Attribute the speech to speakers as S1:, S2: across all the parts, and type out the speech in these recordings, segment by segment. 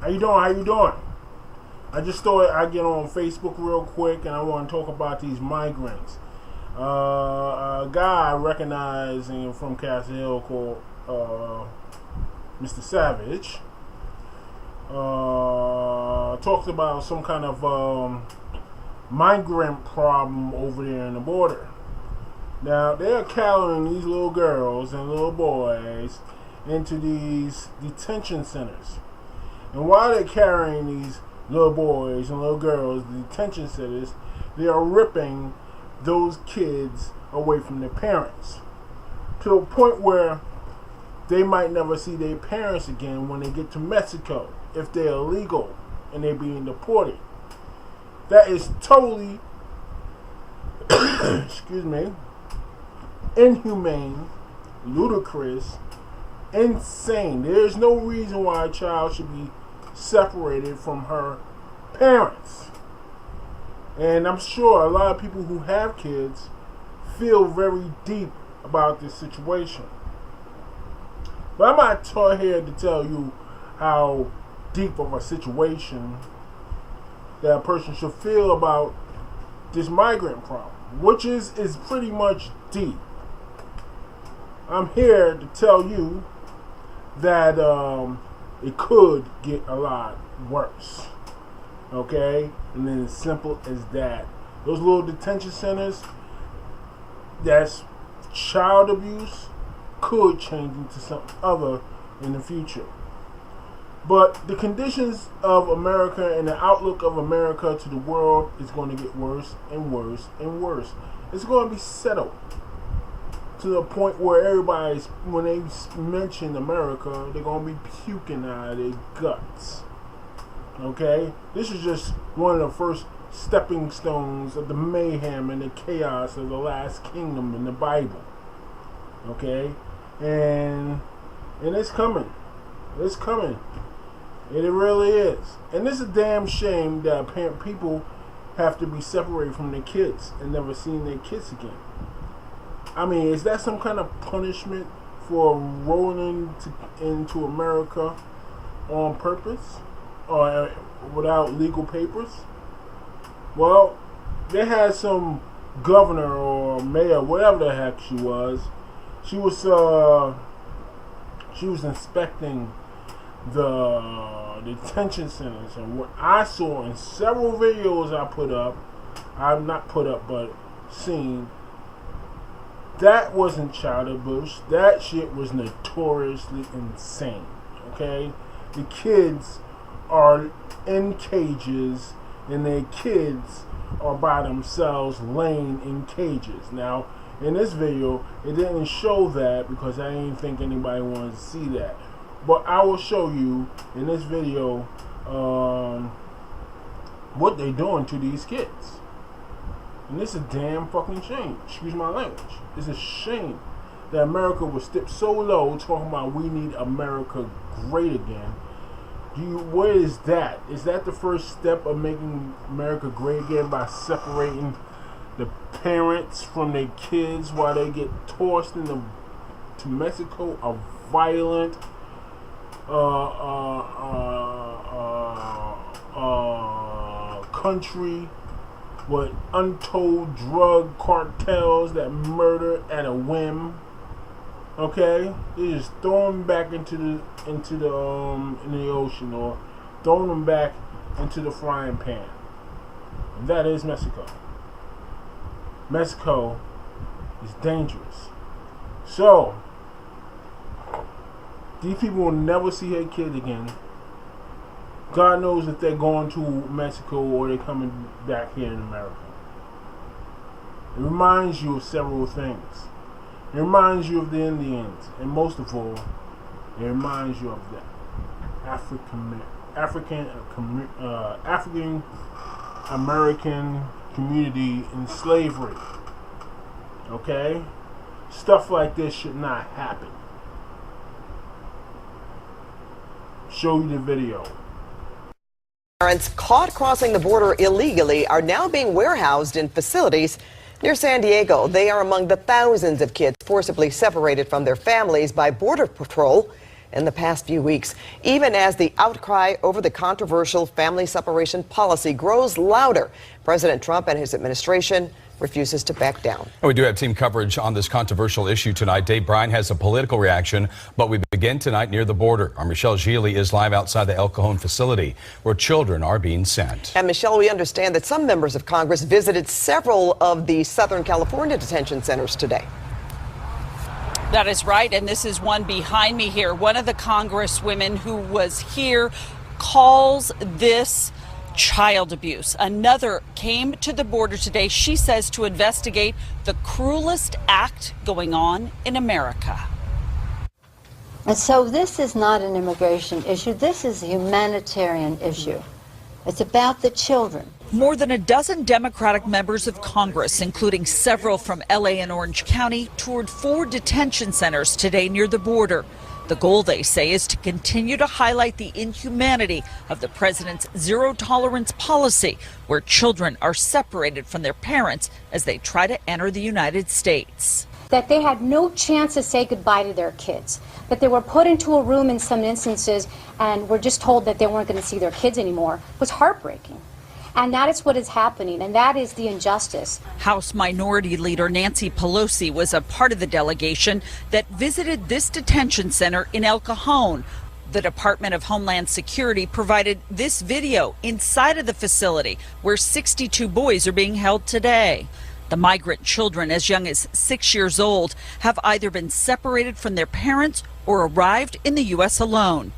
S1: How you doing? How you doing? I just thought I'd get on Facebook real quick, and I want to talk about these migrants. A guy I recognize from Castle Hill called Mr. Savage talked about some kind of migrant problem over there in the border. Now, they're carrying these little girls and little boys into these detention centers. And while they're carrying these little boys and little girls to detention centers, they are ripping those kids away from their parents to a point where they might never see their parents again when they get to Mexico if they're illegal and they're being deported. That is totally excuse me, inhumane, ludicrous, insane. There's no reason why a child should be separated from her parents. And I'm sure a lot of people who have kids feel very deep about this situation. But I'm not here to tell you how deep of a situation that a person should feel about this migrant problem, which is pretty much deep. I'm here to tell you that it could get a lot worse. Okay? And then as simple as that. Those little detention centers, that's child abuse, could change into something other in the future. But the conditions of America and the outlook of America to the world is going to get worse and worse and worse. It's going to be settled to the point where everybody's, when they mention America, they're going to be puking out of their guts. Okay? This is just one of the first stepping stones of the mayhem and the chaos of the last kingdom in the Bible. Okay? And it's coming. It's coming. And it really is. And it's a damn shame that people have to be separated from their kids and never seen their kids again. I mean, is that some kind of punishment for rolling into America on purpose or without legal papers? Well, they had some governor or mayor, whatever the heck she was. She was inspecting the detention centers, and what I saw in several videos I put up, I've not put up but seen, that wasn't child abuse. That shit was notoriously insane. Okay? The kids are in cages, and their kids are by themselves laying in cages. Now, in this video, it didn't show that because I didn't think anybody wanted to see that. But I will show you in this video what they're doing to these kids. And this is a damn fucking shame. Excuse my language. It's a shame that America was stepped so low talking about we need America great again. What is that? Is that the first step of making America great again by separating the parents from their kids while they get tossed into Mexico, a violent country with untold drug cartels that murder at a whim? Okay, they just throw them back into the in the ocean, or throw them back into the frying pan. And that is Mexico. Mexico is dangerous. So these people will never see their kid again. God knows if they're going to Mexico or they're coming back here in America. It reminds you of several things. It reminds you of the Indians, and most of all, it reminds you of the African American community in slavery. Okay? Stuff like this should not happen. Show you the video.
S2: Parents caught crossing the border illegally are now being warehoused in facilities near San Diego. They are among the thousands of kids forcibly separated from their families by Border Patrol in the past few weeks, even as the outcry over the controversial family separation policy grows louder. President Trump and his administration refuses to back down.
S3: We do have team coverage on this controversial issue tonight. Dave Bryan has a political reaction, but we begin tonight near the border. Our Michelle Gili is live outside the El Cajon facility where children are being sent.
S2: And Michelle, we understand that some members of Congress visited several of the Southern California detention centers today.
S4: That is right, and this is one behind me here. One of the congresswomen who was here calls this child abuse. Another came to the border today, she says, to investigate the cruelest act going on in America.
S5: And so this is not an immigration issue. This is a humanitarian issue. It's about the children.
S4: More than a dozen Democratic members of Congress, including several from LA and Orange County, toured 4 detention centers today near the border. The goal, they say, is to continue to highlight the inhumanity of the president's zero-tolerance policy, where children are separated from their parents as they try to enter the United States.
S6: That they had no chance to say goodbye to their kids, that they were put into a room in some instances and were just told that they weren't going to see their kids anymore, was heartbreaking. And that is what is happening, and that is the injustice.
S4: House Minority Leader Nancy Pelosi was a part of the delegation that visited this detention center in El Cajon. The Department of Homeland Security provided this video inside of the facility where 62 boys are being held today. The migrant children, as young as 6 years old, have either been separated from their parents or arrived in the U.S. alone.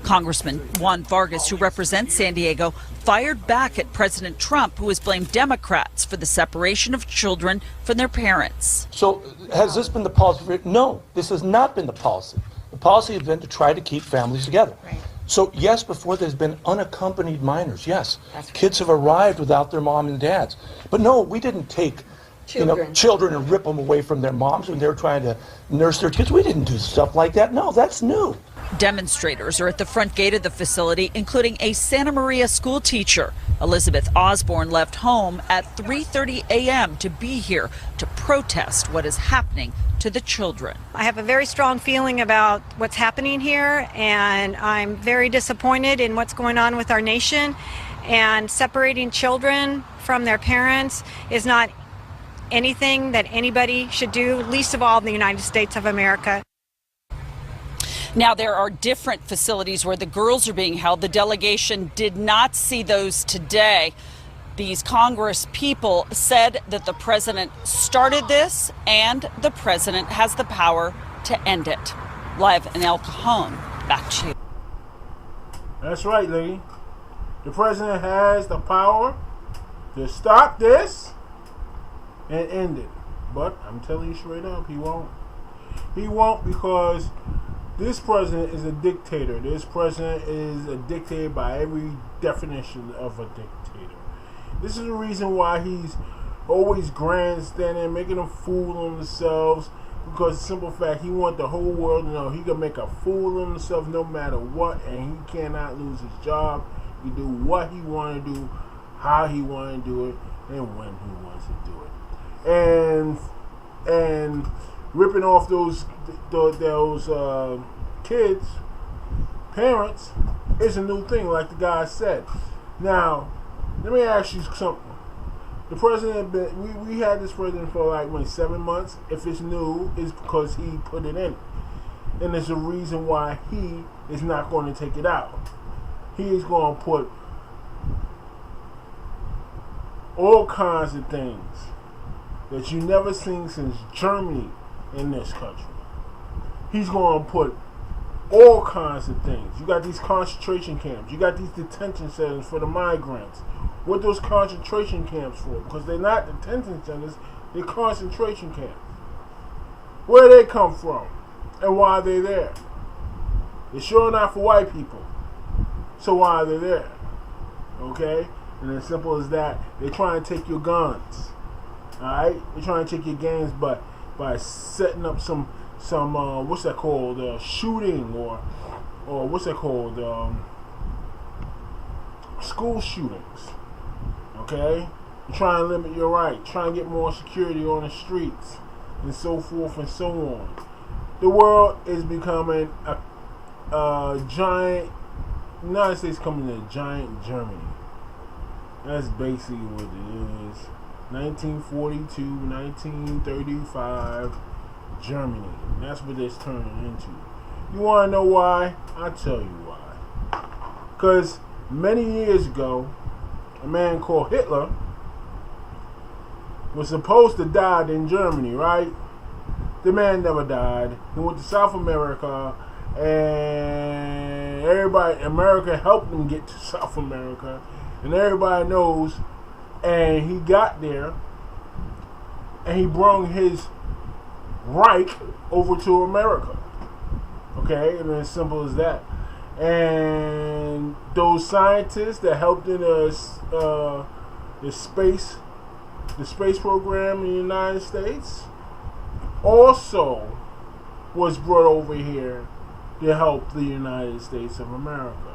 S4: Congressman Juan Vargas, who represents San Diego, fired back at President Trump, who has blamed Democrats for the separation of children from their parents.
S7: So has this been the policy? No, this has not been the policy. The policy has been to try to keep families together. Right. So yes, before there's been unaccompanied minors, yes. Kids have arrived without their mom and dads. But no, we didn't take children and rip them away from their moms when they were trying to nurse their kids. We didn't do stuff like that. No, that's new.
S4: Demonstrators are at the front gate of the facility, including a Santa Maria school teacher. Elizabeth Osborne left home at 3:30 a.m. to be here to protest what is happening to the children.
S8: I have a very strong feeling about what's happening here, and I'm very disappointed in what's going on with our nation. And separating children from their parents is not anything that anybody should do, least of all in the United States of America.
S4: Now, there are different facilities where the girls are being held. The delegation did not see those today. These Congress people said that the president started this and the president has the power to end it. Live in El Cajon, back to you.
S1: That's right, lady. The president has the power to stop this and end it. But I'm telling you straight up, he won't. He won't, because this president is a dictator. This president is a dictator by every definition of a dictator. This is the reason why he's always grandstanding, making a fool of themselves, because simple fact, he wants the whole world to know he can make a fool of himself no matter what, and he cannot lose his job. He do what he want to do, how he want to do it, and when he wants to do it. And ripping off those kids' parents is a new thing, like the guy said. Now, let me ask you something. The president, we had this president for like 7 months. If it's new, it's because he put it in. And there's a reason why he is not going to take it out. He is going to put all kinds of things that you never seen since Germany in this country. He's going to put all kinds of things. You got these concentration camps. You got these detention centers for the migrants. What those concentration camps for? Because they're not detention centers, they're concentration camps. Where do they come from? And why are they there? They're sure not for white people. So why are they there? Okay? And as simple as that, they're trying to take your guns. Alright? They're trying to take your games by setting up some what's that called? Shooting or what's that called? School shootings. Okay? You're trying to limit your right, trying to get more security on the streets, and so forth and so on. The world is becoming giant United States coming to giant Germany. That's basically what it is. 1942, 1935, Germany. That's what it's turning into. You want to know why? I'll tell you why. Because many years ago, a man called Hitler was supposed to die in Germany, right? The man never died. He went to South America, and America helped him get to South America, and everybody knows. And he got there, and he brought his Reich over to America. Okay, I mean, as simple as that. And those scientists that helped in the space program in the United States also was brought over here to help the United States of America.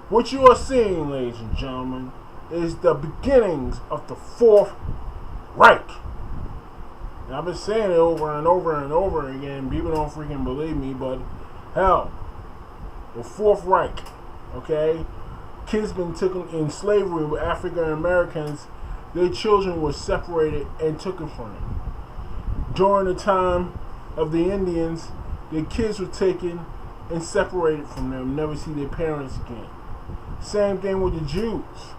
S1: What you are seeing, ladies and gentlemen, is the beginnings of the Fourth Reich. Now, I've been saying it over and over and over again. People don't freaking believe me, but hell, the Fourth Reich, okay? Kids been taken in slavery with African Americans. Their children were separated and taken from them. During the time of the Indians, their kids were taken and separated from them, never see their parents again. Same thing with the Jews.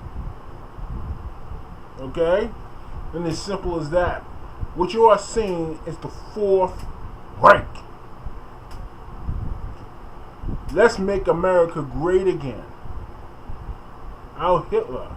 S1: Okay? And as simple as that. What you are seeing is the Fourth Reich. Let's make America great again. Our Hitler